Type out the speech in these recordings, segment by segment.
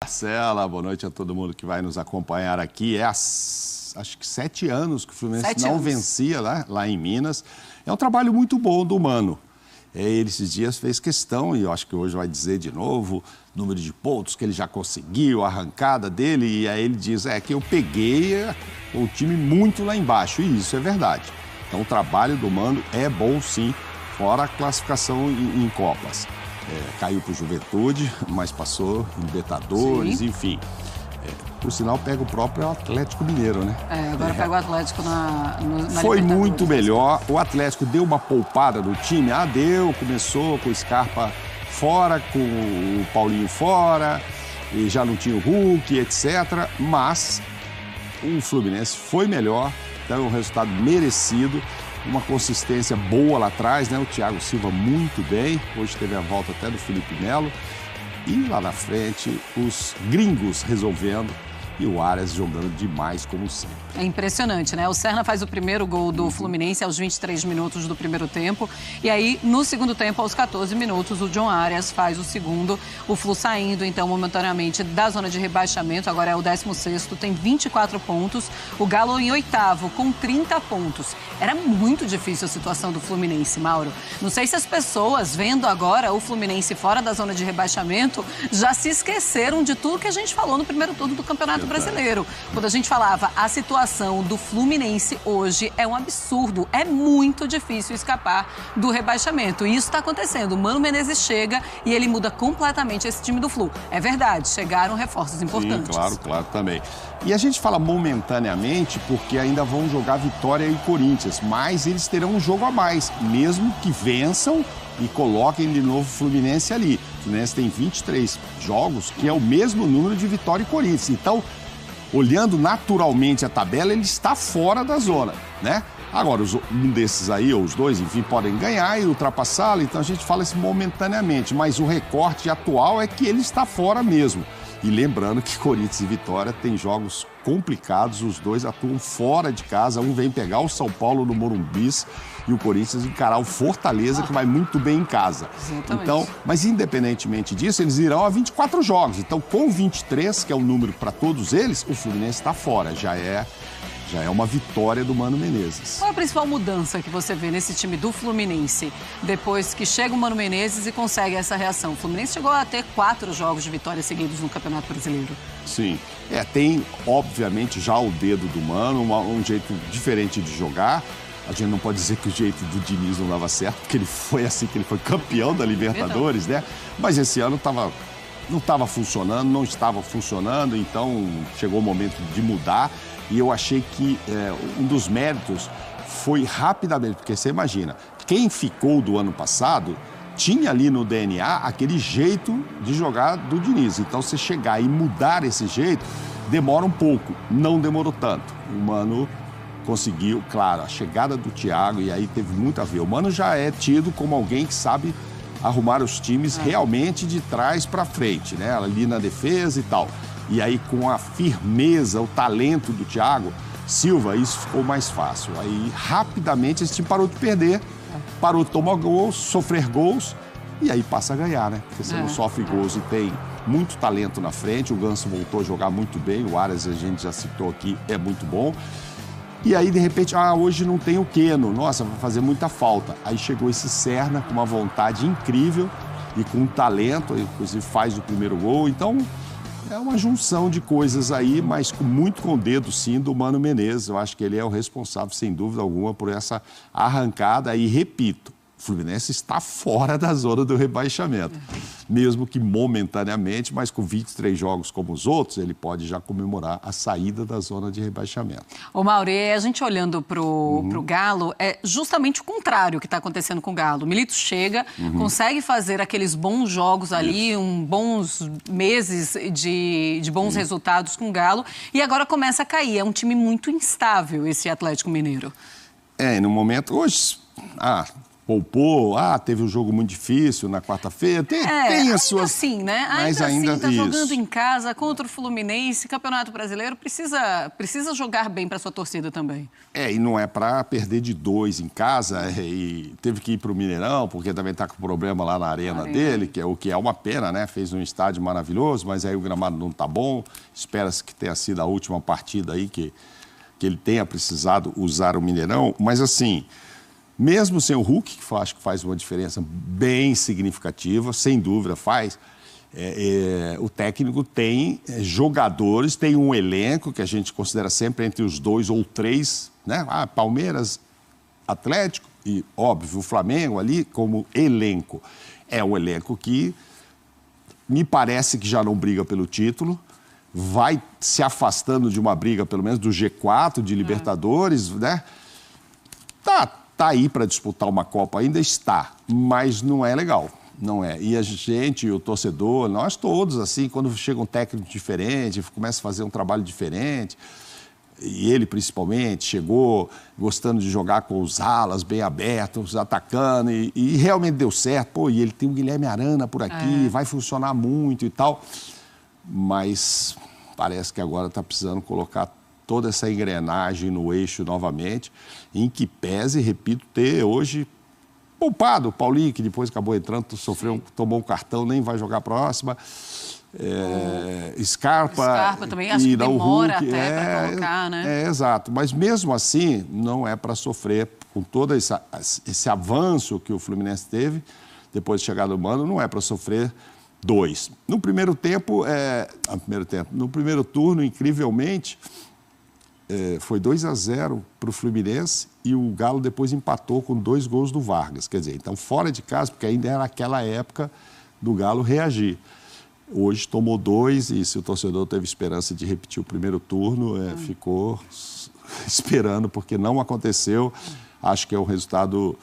Marcela, boa noite a todo mundo que vai nos acompanhar aqui. Acho que 7 anos que o Fluminense não vencia lá em Minas. É um trabalho muito bom do Mano. Ele esses dias fez questão, e eu acho que hoje vai dizer de novo, número de pontos que ele já conseguiu, a arrancada dele, e aí ele diz, que eu peguei o time muito lá embaixo, e isso é verdade. Então o trabalho do Mano é bom sim, fora a classificação em Copas. Caiu para o Juventude, mas passou em Libertadores, enfim. Por sinal, pega o próprio Atlético Mineiro, né? Agora pega o Atlético na Foi muito melhor. O Atlético deu uma poupada no time. Deu. Começou com o Scarpa fora, com o Paulinho fora, e já não tinha o Hulk, etc. Mas o Fluminense foi melhor, então um resultado merecido. Uma consistência boa lá atrás, né? O Thiago Silva muito bem. Hoje teve a volta até do Felipe Melo. E lá na frente, os gringos resolvendo e o Arias jogando demais, como sempre. É impressionante, né? O Serna faz o primeiro gol do Fluminense aos 23 minutos do primeiro tempo. E aí, no segundo tempo, aos 14 minutos, o John Arias faz o segundo. O Flu saindo, então, momentaneamente da zona de rebaixamento. Agora é o 16º, tem 24 pontos. O Galo em 8º, com 30 pontos. Era muito difícil a situação do Fluminense, Mauro. Não sei se as pessoas, vendo agora o Fluminense fora da zona de rebaixamento, já se esqueceram de tudo que a gente falou no primeiro turno do Campeonato Brasileiro. Quando a gente falava, a situação do Fluminense hoje é um absurdo. É muito difícil escapar do rebaixamento. E isso está acontecendo. O Mano Menezes chega e ele muda completamente esse time do Flu. É verdade, chegaram reforços importantes. Sim, claro também. E a gente fala momentaneamente porque ainda vão jogar Vitória e Corinthians, mas eles terão um jogo a mais, mesmo que vençam e coloquem de novo o Fluminense ali. O Fluminense tem 23 jogos, que é o mesmo número de Vitória e Corinthians. Então, olhando naturalmente a tabela, ele está fora da zona, né? Agora, um desses aí, ou os dois, enfim, podem ganhar e ultrapassá-lo. Então, a gente fala isso momentaneamente. Mas o recorte atual é que ele está fora mesmo. E lembrando que Corinthians e Vitória têm jogos complicados, os dois atuam fora de casa, um vem pegar o São Paulo no Morumbi e o Corinthians encarar o Fortaleza, que vai muito bem em casa. Exatamente. Então, mas independentemente disso, eles irão a 24 jogos. Então, com 23, que é o número para todos eles, o Fluminense está fora, já é uma vitória do Mano Menezes. Qual é a principal mudança que você vê nesse time do Fluminense, depois que chega o Mano Menezes e consegue essa reação? O Fluminense chegou a ter 4 jogos de vitórias seguidos no Campeonato Brasileiro. Sim, tem obviamente já o dedo do Mano, um jeito diferente de jogar. A gente não pode dizer que o jeito do Diniz não dava certo, porque ele foi assim, que ele foi campeão da Libertadores, né? Mas esse ano não estava funcionando, então chegou o momento de mudar. E eu achei que um dos méritos foi rapidamente, porque você imagina, quem ficou do ano passado tinha ali no DNA aquele jeito de jogar do Diniz. Então, você chegar e mudar esse jeito, demora um pouco, não demorou tanto. O Mano conseguiu, claro, a chegada do Thiago, e aí teve muito a ver. O Mano já é tido como alguém que sabe arrumar os times realmente de trás para frente, né? Ali na defesa e tal. E aí, com a firmeza, o talento do Thiago Silva, isso ficou mais fácil. Aí, rapidamente, esse time parou de perder, parou de tomar gols, sofrer gols, e aí passa a ganhar, né? Porque você não sofre gols e tem muito talento na frente. O Ganso voltou a jogar muito bem, o Arias, a gente já citou aqui, é muito bom. E aí, de repente, hoje não tem o Keno. Nossa, vai fazer muita falta. Aí chegou esse Serna com uma vontade incrível e com um talento, inclusive faz o primeiro gol. Então, é uma junção de coisas aí, mas muito com o dedo, sim, do Mano Menezes. Eu acho que ele é o responsável, sem dúvida alguma, por essa arrancada. E, repito, o Fluminense está fora da zona do rebaixamento. Mesmo que momentaneamente, mas com 23 jogos como os outros, ele pode já comemorar a saída da zona de rebaixamento. Ô, Mauro, a gente olhando pro Galo, é justamente o contrário que está acontecendo com o Galo. O Milito chega, consegue fazer aqueles bons jogos ali, bons meses de bons resultados com o Galo, e agora começa a cair. É um time muito instável, esse Atlético Mineiro. No momento, hoje... poupou, teve um jogo muito difícil na quarta-feira, tem as suas... Assim, né? Mas ainda assim, tá isso. jogando em casa contra o Fluminense, Campeonato Brasileiro, precisa jogar bem para sua torcida também. E não é para perder de 2 em casa, e teve que ir para o Mineirão, porque também está com problema lá na arena dele, que é uma pena, né? Fez um estádio maravilhoso, mas aí o gramado não tá bom, espera-se que tenha sido a última partida aí que ele tenha precisado usar o Mineirão, mas assim... Mesmo sem o Hulk, que acho que faz uma diferença bem significativa, sem dúvida faz, o técnico tem jogadores, tem um elenco que a gente considera sempre entre os 2 ou 3, né? Palmeiras, Atlético e, óbvio, o Flamengo ali como elenco. É um elenco que me parece que já não briga pelo título, vai se afastando de uma briga, pelo menos, do G4 de Libertadores, né? Tá aí para disputar uma Copa, ainda está, mas não é legal, não é. E a gente, o torcedor, nós todos, assim, quando chega um técnico diferente, começa a fazer um trabalho diferente, e ele principalmente chegou gostando de jogar com os alas bem abertos, atacando, e realmente deu certo. E ele tem o Guilherme Arana por aqui, vai funcionar muito e tal, mas parece que agora está precisando colocar toda essa engrenagem no eixo novamente, em que pese, repito, ter hoje poupado o Paulinho, que depois acabou entrando, tomou um cartão, nem vai jogar a próxima. Scarpa também, acho que demora Hulk, até para colocar, né? Exato, mas mesmo assim não é para sofrer com todo esse avanço que o Fluminense teve, depois de chegar do Mano, não é para sofrer 2. No primeiro tempo, no primeiro turno, incrivelmente, foi 2-0 para o Fluminense e o Galo depois empatou com 2 gols do Vargas. Quer dizer, então fora de casa, porque ainda era aquela época do Galo reagir. Hoje tomou 2 e se o torcedor teve esperança de repetir o primeiro turno, ficou esperando, porque não aconteceu. Acho que é um resultado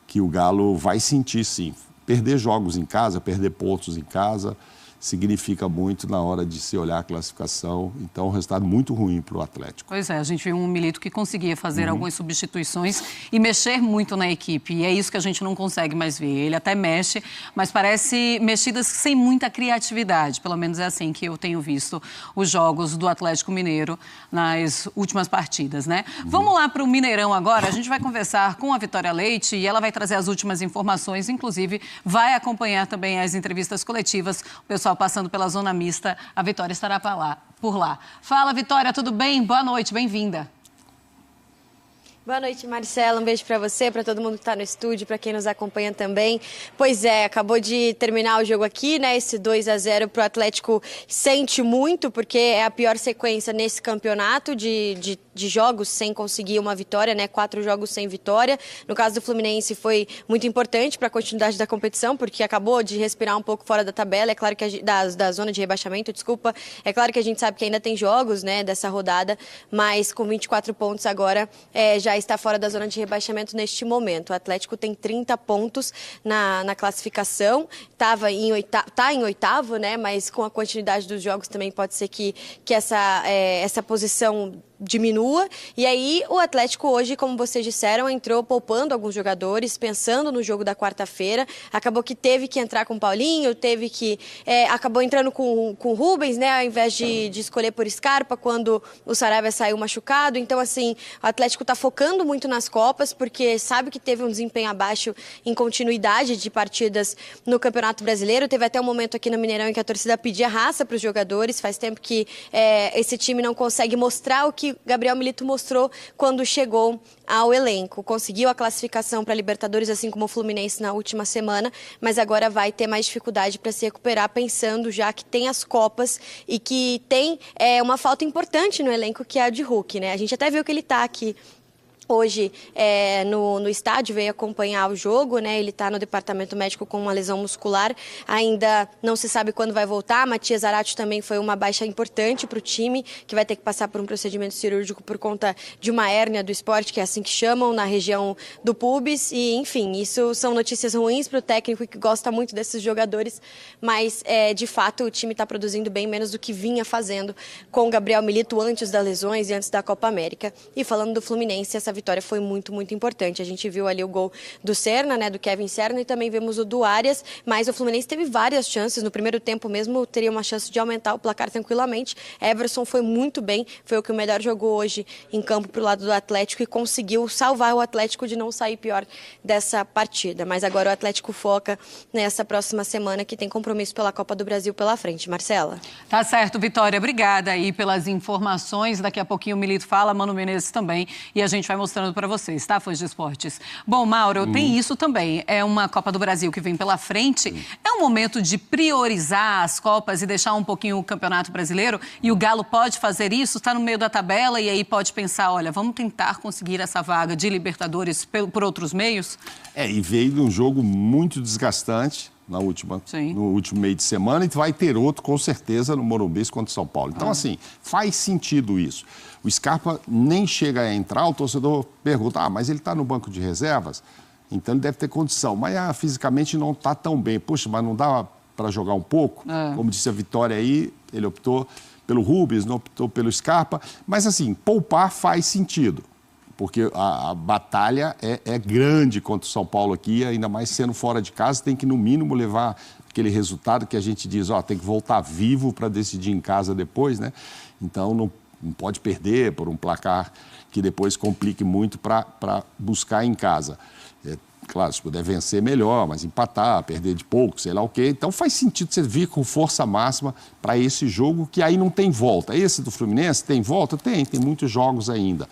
que o Galo vai sentir, sim. Perder jogos em casa, perder pontos em casa, significa muito na hora de se olhar a classificação. Então, um resultado muito ruim para o Atlético. Pois é, a gente viu um Milito que conseguia fazer algumas substituições e mexer muito na equipe. E é isso que a gente não consegue mais ver. Ele até mexe, mas parece mexidas sem muita criatividade. Pelo menos é assim que eu tenho visto os jogos do Atlético Mineiro nas últimas partidas, né? Vamos lá para o Mineirão agora. A gente vai conversar com a Vitória Leite e ela vai trazer as últimas informações. Inclusive, vai acompanhar também as entrevistas coletivas. O pessoal passando pela zona mista, a Vitória estará por lá. Fala, Vitória, tudo bem? Boa noite, bem-vinda. Boa noite, Marcela. Um beijo para você, para todo mundo que está no estúdio, para quem nos acompanha também. Pois é, acabou de terminar o jogo aqui, né? Esse 2-0 para o Atlético sente muito, porque é a pior sequência nesse campeonato de jogos sem conseguir uma vitória, né? 4 jogos sem vitória. No caso do Fluminense foi muito importante para a continuidade da competição, porque acabou de respirar um pouco fora da tabela, é claro que da zona de rebaixamento, desculpa. É claro que a gente sabe que ainda tem jogos, né, dessa rodada, mas com 24 pontos agora já está fora da zona de rebaixamento neste momento. O Atlético tem 30 pontos na classificação, tá em oitavo, né? Mas com a continuidade dos jogos também pode ser que essa posição diminua. E aí o Atlético hoje, como vocês disseram, entrou poupando alguns jogadores, pensando no jogo da quarta-feira. Acabou que teve que entrar com o Paulinho, acabou entrando com o Rubens, né, ao invés de escolher por Scarpa, quando o Saravia saiu machucado. Então, assim, o Atlético está focando muito nas Copas, porque sabe que teve um desempenho abaixo em continuidade de partidas no Campeonato Brasileiro. Teve até um momento aqui no Mineirão em que a torcida pedia raça para os jogadores. Faz tempo que esse time não consegue mostrar o que Gabriel Milito mostrou quando chegou ao elenco. Conseguiu a classificação para a Libertadores, assim como o Fluminense na última semana, mas agora vai ter mais dificuldade para se recuperar, pensando já que tem as Copas e que tem uma falta importante no elenco, que é a de Hulk, né? A gente até viu que ele está aqui hoje no estádio, veio acompanhar o jogo, né? Ele está no departamento médico com uma lesão muscular, ainda não se sabe quando vai voltar. Matias Zarate também foi uma baixa importante para o time, que vai ter que passar por um procedimento cirúrgico por conta de uma hérnia do esporte, que é assim que chamam, na região do pubis. E, enfim, isso são notícias ruins para o técnico, que gosta muito desses jogadores, mas, de fato, o time está produzindo bem menos do que vinha fazendo com o Gabriel Milito antes das lesões e antes da Copa América. E falando do Fluminense, essa essa vitória foi muito, muito importante. A gente viu ali o gol do Serna, né, do Kevin Serna, e também vemos o do Arias, mas o Fluminense teve várias chances. No primeiro tempo mesmo, teria uma chance de aumentar o placar tranquilamente. Everson foi muito bem, foi o que o melhor jogou hoje em campo pro lado do Atlético e conseguiu salvar o Atlético de não sair pior dessa partida. Mas agora o Atlético foca nessa próxima semana que tem compromisso pela Copa do Brasil pela frente. Marcela. Tá certo, Vitória. Obrigada aí pelas informações. Daqui a pouquinho o Milito fala, Mano Menezes também, e a gente vai mostrando para vocês, tá, fãs de esportes? Bom, Mauro, tem isso também. É uma Copa do Brasil que vem pela frente. É um momento de priorizar as Copas e deixar um pouquinho o Campeonato Brasileiro? E o Galo pode fazer isso? Está no meio da tabela e aí pode pensar, olha, vamos tentar conseguir essa vaga de Libertadores por outros meios? E veio de um jogo muito desgastante no último meio de semana, e vai ter outro, com certeza, no Morumbi contra o São Paulo. Então, assim, faz sentido isso. O Scarpa nem chega a entrar, o torcedor pergunta, mas ele está no banco de reservas? Então, ele deve ter condição. Mas fisicamente não está tão bem. Puxa, mas não dá para jogar um pouco? Como disse a Vitória aí, ele optou pelo Rubens, não optou pelo Scarpa. Mas, assim, poupar faz sentido. Porque a batalha é grande contra o São Paulo aqui, ainda mais sendo fora de casa, tem que, no mínimo, levar aquele resultado que a gente diz, tem que voltar vivo para decidir em casa depois, né? Então, não pode perder por um placar que depois complique muito para buscar em casa. Claro, se puder vencer, melhor, mas empatar, perder de pouco, sei lá o quê. Então, faz sentido você vir com força máxima para esse jogo, que aí não tem volta. Esse do Fluminense tem volta? Tem muitos jogos ainda.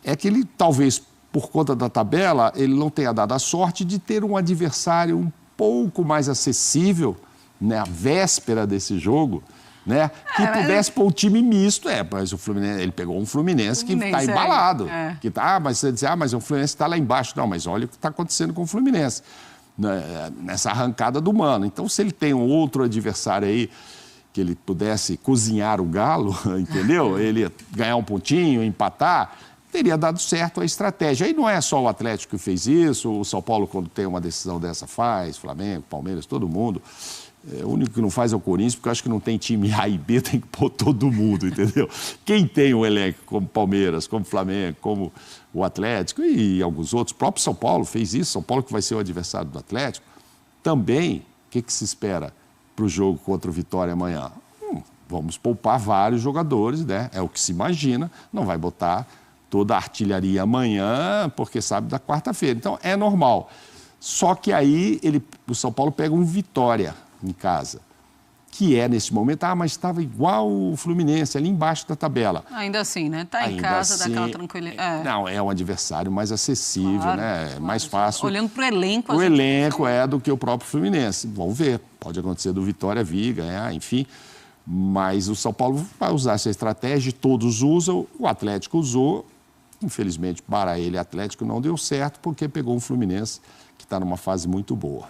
É que ele, talvez, por conta da tabela, ele não tenha dado a sorte de ter um adversário um pouco mais acessível, né, à véspera desse jogo, né, que pudesse pôr o time misto. Mas o Fluminense, ele pegou um Fluminense que está embalado. Que tá, mas você diz, mas o Fluminense está lá embaixo. Não, mas olha o que está acontecendo com o Fluminense, né, nessa arrancada do Mano. Então, se ele tem um outro adversário aí, que ele pudesse cozinhar o Galo, entendeu? Ele ganhar um pontinho, empatar, teria dado certo a estratégia. E não é só o Atlético que fez isso, o São Paulo, quando tem uma decisão dessa, faz, Flamengo, Palmeiras, todo mundo. O único que não faz é o Corinthians, porque eu acho que não tem time A e B, tem que pôr todo mundo, entendeu? Quem tem o elenco, como Palmeiras, como Flamengo, como o Atlético e alguns outros, o próprio São Paulo fez isso, São Paulo que vai ser o adversário do Atlético, também, o que se espera para o jogo contra o Vitória amanhã? Vamos poupar vários jogadores, né? É o que se imagina, não vai botar toda a artilharia amanhã, porque sabe da quarta-feira. Então, é normal. Só que aí o São Paulo pega um Vitória em casa, que é, nesse momento, mas estava igual o Fluminense, ali embaixo da tabela. Ainda assim, né? Está em casa, assim, daquela tranquilidade. Não, é um adversário mais acessível, claro, né? É mais fácil. Olhando para o elenco. O elenco do que o próprio Fluminense. Vamos ver. Pode acontecer do Vitória vir, ganhar, enfim. Mas o São Paulo vai usar essa estratégia, todos usam, o Atlético usou. Infelizmente, para ele, Atlético não deu certo, porque pegou um Fluminense que está numa fase muito boa.